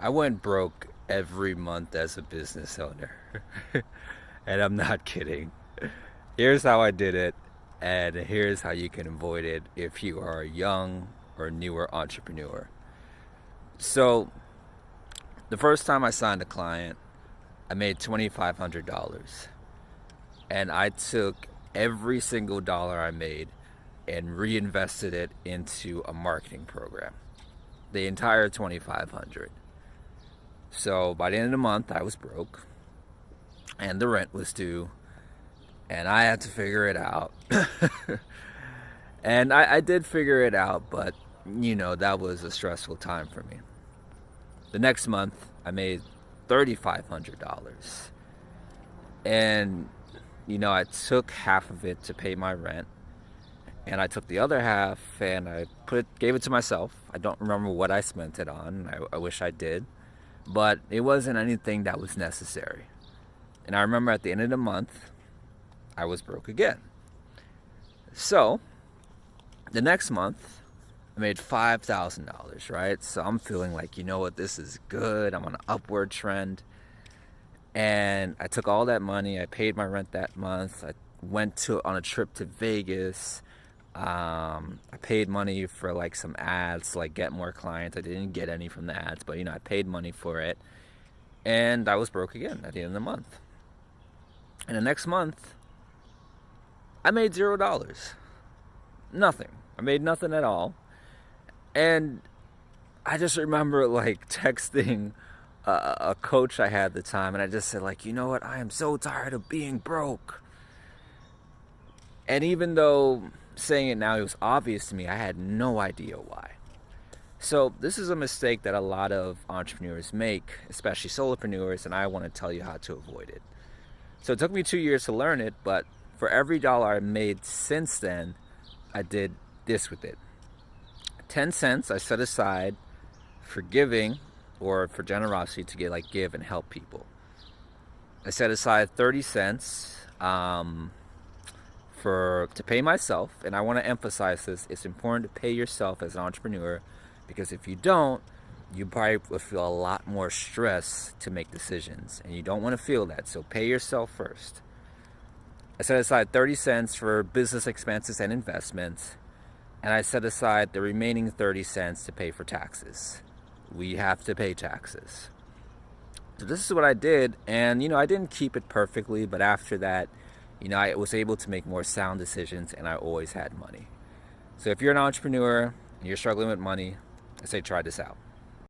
I went broke every month as a business owner. And I'm not kidding. Here's how I did it, and here's how you can avoid it if you are a young or newer entrepreneur. So, the first time I signed a client, I made $2,500. And I took every single dollar I made and reinvested it into a marketing program. The entire 2,500. So by the end of the month, I was broke, and the rent was due, and I had to figure it out. And I did figure it out, but that was a stressful time for me. The next month, I made $3,500, and I took half of it to pay my rent, and I took the other half and I gave it to myself. I don't remember what I spent it on. I wish I did, but it wasn't anything that was necessary. And I remember at the end of the month, I was broke again. So the next month, I made $5,000, right? So I'm feeling like, this is good. I'm on an upward trend. And I took all that money. I paid my rent that month. I went on a trip to Vegas. I paid money for like some ads, like get more clients. I didn't get any from the ads, but I paid money for it. And I was broke again at the end of the month. And the next month, I made $0. Nothing. I made nothing at all. And I just remember like texting a coach I had at the time, and I just said like, you know what? I am so tired of being broke. And even though saying it now, it was obvious to me, I had no idea why. So this is a mistake that a lot of entrepreneurs make, especially solopreneurs, and I want to tell you how to avoid it. So it took me 2 years to learn it, but for every dollar I made since then, I did this with it. 10 cents I set aside for giving or for generosity to give and help people. I set aside 30 cents to pay myself, and I want to emphasize this. It's important to pay yourself as an entrepreneur, because if you don't, you probably will feel a lot more stress to make decisions, and you don't want to feel that. So pay yourself first. I set aside 30 cents for business expenses and investments, and I set aside the remaining 30 cents to pay for taxes. We have to pay taxes. So this is what I did, and I didn't keep it perfectly, but after that, I was able to make more sound decisions, and I always had money. So if you're an entrepreneur and you're struggling with money, I say try this out.